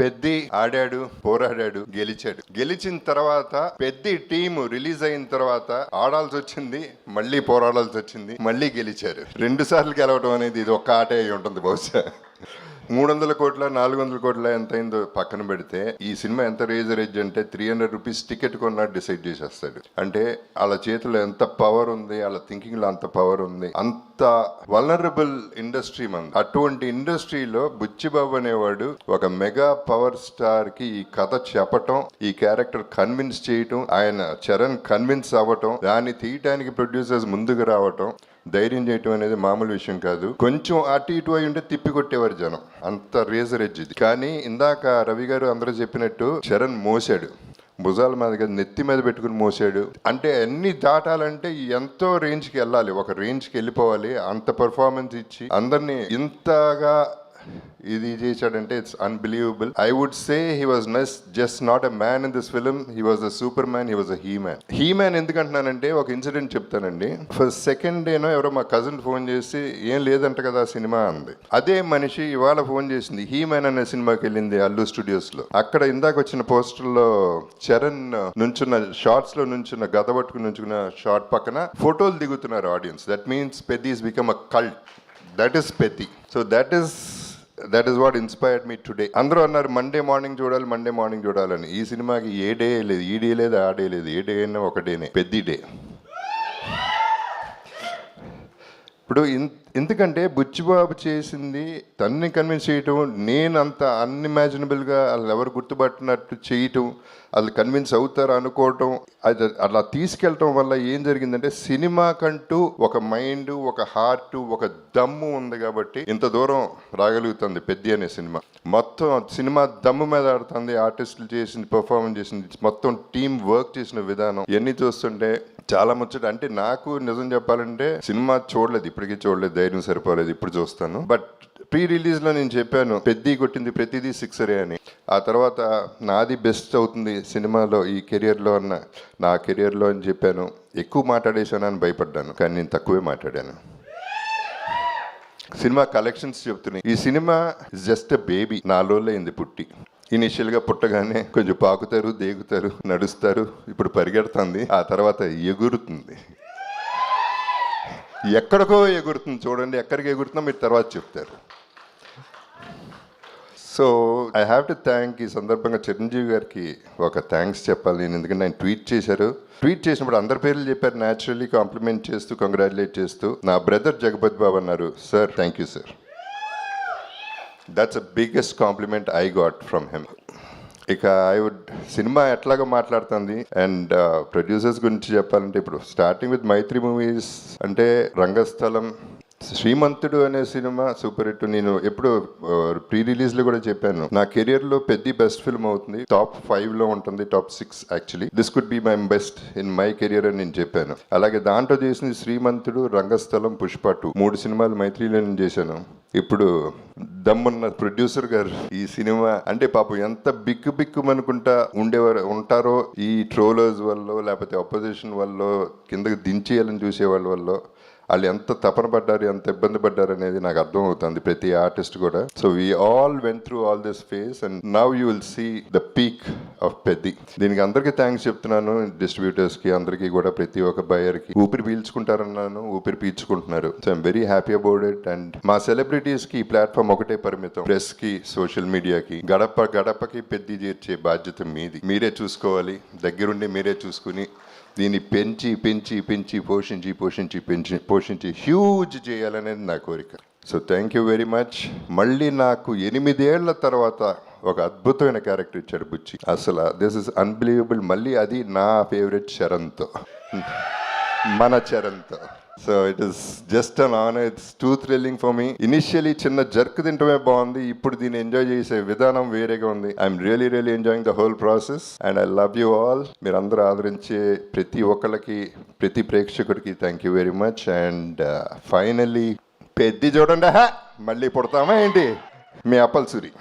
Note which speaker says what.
Speaker 1: పెద్ది ఆడాడు, పోరాడాడు, గెలిచాడు. గెలిచిన తర్వాత పెద్ది టీము రిలీజ్ అయిన తర్వాత ఆడాల్సి వచ్చింది, మళ్ళీ పోరాడాల్సి వచ్చింది, మళ్ళీ గెలిచారు. 2 సార్లు గెలవడం అనేది ఇది ఒక్క ఆటే అయి ఉంటుంది బహుశా. 300 కోట్ల 400 కోట్ల ఎంత అయిందో పక్కన పెడితే ఈ సినిమా ఎంత రేజ్ అంటే 300 రూపీస్ టికెట్ కొన్నాడు డిసైడ్ చేసేస్తాడు. అంటే వాళ్ళ చేతిలో ఎంత పవర్ ఉంది, వాళ్ళ థింకింగ్ లో అంత పవర్ ఉంది. అంత వల్నరబుల్ ఇండస్ట్రీ మంది. అటువంటి ఇండస్ట్రీలో బుచ్చిబాబు అనేవాడు ఒక మెగా పవర్ స్టార్ కి ఈ కథ చెప్పటం, ఈ క్యారెక్టర్ కన్విన్స్ చేయటం, ఆయన చరణ్ కన్విన్స్ అవ్వటం, దాన్ని తీయటానికి ప్రొడ్యూసర్స్ ముందుకు రావటం, ధైర్యం చేయటం అనేది మామూలు విషయం కాదు. కొంచెం అటు ఇటు అయి ఉంటే తిప్పి కొట్టేవారు జనం. అంత రేజర్ ఎడ్జ్ ఇది. కానీ ఇందాక రవి గారు అందరూ చెప్పినట్టు చరణ్ మోసాడు, భుజాల మీద నెత్తి మీద పెట్టుకుని మోసాడు. అంటే అన్ని దాటాలంటే ఎంతో రేంజ్కి వెళ్ళాలి, ఒక రేంజ్కి వెళ్ళిపోవాలి. అంత పర్ఫార్మెన్స్ ఇచ్చి అందరినీ ఇంతగా ఇది చేశాడంటే it's unbelievable. I would say he was just not a man in this film, he was a super man, he was a he man. He man ఎందుకంటున్నానంటే ఒక ఇన్సిడెంట్ చెప్తానండి. ఫస్ట్ సెకండ్ డేనో ఎవరో మా కజిన్ ఫోన్ చేసి ఏం లేదంట కదా cinema అంది. అదే మనిషి ఇవాళ ఫోన్ చేసింది, హీ మ్యాన్ అనే సినిమాకి వెళ్ళింది అల్లు స్టూడియోస్ లో. అక్కడ ఇందాక వచ్చిన పోస్టర్లో చరణ్ నుంచున్న షార్ట్స్ లో నుంచున్న గద పట్టుకుని నుంచున్న షార్ట్ పక్కన ఫోటోలు దిగుతున్నారు audience. That means Peddi is become a cult. That is Peddi. So that is what inspired me today. అందరూ అన్నారు మండే మార్నింగ్ చూడాలని. ఈ సినిమాకి ఏ డే లేదు, ఈ డే లేదు, ఆ డే లేదు. ఏ డే అయినా ఒక డేనే, పెద్ది డే. ఇప్పుడు ఎందుకంటే బుచ్చిబాబు చేసింది తన్ని కన్విన్స్ చేయటం, నేను అంత అన్ఇమాజినబుల్గా వాళ్ళు ఎవరు గుర్తుపట్టినట్టు చేయటం, వాళ్ళు కన్విన్స్ అవుతారు అనుకోవటం, అది అలా తీసుకెళ్ళటం వల్ల ఏం జరిగిందంటే సినిమా కంటూ ఒక మైండ్, ఒక హార్ట్, ఒక దమ్ము ఉంది కాబట్టి ఇంత దూరం రాగలుగుతుంది పెద్ది అనే సినిమా. మొత్తం సినిమా దమ్ము మీద ఆడుతుంది. ఆర్టిస్టులు చేసింది, పర్ఫార్మెన్స్ చేసింది, మొత్తం టీం వర్క్ చేసిన విధానం ఇవన్నీ చూస్తుంటే చాలా ముచ్చట. అంటే నాకు నిజం చెప్పాలంటే సినిమా చూడలేదు, ఇప్పటికీ చూడలేదు, ధైర్యం సరిపోలేదు, ఇప్పుడు చూస్తాను. బట్ ప్రీ రిలీజ్ లో నేను చెప్పాను పెద్ది కొట్టింది ప్రతిదీ సిక్సరే అని. ఆ తర్వాత నాది బెస్ట్ అవుతుంది సినిమాలో ఈ కెరియర్లో అన్న, నా కెరియర్లో అని చెప్పాను. ఎక్కువ మాట్లాడేశాను అని భయపడ్డాను, కానీ నేను తక్కువే మాట్లాడాను. సినిమా కలెక్షన్స్ చెప్తున్నాయి. ఈ సినిమా జస్ట్ ఎ బేబీ. 4 రోజులు అయింది పుట్టి. ఇనిషియల్గా పుట్టగానే కొంచెం పాకుతారు, దేగుతారు, నడుస్తారు. ఇప్పుడు పరిగెడుతుంది, ఆ తర్వాత ఎగురుతుంది. ఎక్కడికో ఎగురుతుంది. చూడండి ఎక్కడికి ఎగురుతుందో మీరు తర్వాత చెప్తారు. So I have to thank, ఈ సందర్భంగా చిరంజీవి గారికి ఒక థ్యాంక్స్ చెప్పాలి నేను. ఎందుకంటే ఆయన ట్వీట్ చేసినప్పుడు అందరి పేర్లు చెప్పారు, న్యాచురల్లీ కాంప్లిమెంట్ చేస్తూ, కంగ్రాచులేట్ చేస్తూ. నా బ్రదర్ జగపతి బాబు అన్నారు, sir thank you sir. That's the biggest compliment I got from him. ఇక సినిమా ఎట్లాగా మాట్లాడుతుంది అండ్ ప్రొడ్యూసర్స్ గురించి చెప్పాలంటే ఇప్పుడు స్టార్టింగ్ విత్ మైత్రి మూవీస్ అంటే రంగస్థలం, శ్రీమంతుడు అనే సినిమా సూపర్ హిట్. నేను ఎప్పుడు ప్రీ రిలీజ్లో కూడా చెప్పాను, నా కెరియర్లో పెద్ద బెస్ట్ ఫిల్మ్ అవుతుంది, టాప్ 5లో ఉంటుంది, top 6 actually. This could be my best in my career అని నేను చెప్పాను. అలాగే దాంట్లో చేసింది శ్రీమంతుడు, రంగస్థలం, పుష్ప 2, 3 సినిమాలు మైత్రిలో నేను చేశాను. ఇప్పుడు దమ్మున్న ప్రొడ్యూసర్ గారు ఈ సినిమా అంటే పాపం ఎంత బిక్కుమనుకుంటా ఉంటారో ఈ ట్రోలర్స్ వల్ల, లేకపోతే అపోజిషన్ వల్ల, కిందకి దించేయాలని చూసే వాళ్ళ వల్ల వాళ్ళు ఎంత తపన పడ్డారు, ఎంత ఇబ్బంది పడ్డారు అనేది నాకు అర్థం అవుతుంది, ప్రతి ఆర్టిస్ట్ కూడా. So we all went through all this phase and now you will see the peak of Peddi. దీనికి అందరికీ థ్యాంక్స్ చెప్తున్నాను, డిస్ట్రిబ్యూటర్స్కి, అందరికీ కూడా, ప్రతి ఒక్క బయర్కి. ఊపిరి పీల్చుకుంటారన్నాను, ఊపిరి పీల్చుకుంటున్నారు. So I'm very happy about it. And మా సెలబ్రిటీస్కి ఈ ప్లాట్ఫామ్ ఒకటే పరిమితం, ప్రెస్కి, సోషల్ మీడియాకి. గడపకి పెద్ది చేర్చే బాధ్యత మీది. మీరే చూసుకోవాలి, దగ్గరుండి మీరే చూసుకుని దీన్ని పెంచి పోషించి హ్యూజ్ చేయాలనేది నా కోరిక. So thank you very much. మళ్ళీ నాకు 8 ఏళ్ల తర్వాత ఒక అద్భుతమైన క్యారెక్టర్ ఇచ్చాడు బుచ్చి. అసలు దిస్ ఇస్ అన్బిలీవబుల్. మళ్ళీ అది నా ఫేవరెట్ చరణ్తో, మన చరణ్తో. So it is just an honour. It's too thrilling for me. Initially చిన్న జర్క్ తింటమే బాగుంది, ఇప్పుడు దీన్ని ఎంజాయ్ చేసే విధానం వేరేగా ఉంది. I'm really enjoying the whole process and I love you all. మీరు అందరూ ఆదరించే ప్రతి ఒక్కరికి, ప్రతి ప్రేక్షకుడికి thank you very much. And finally Peddi చూడండి, మళ్ళీ పుడతామా ఏంటి? మీ అప్పల్ సూరి.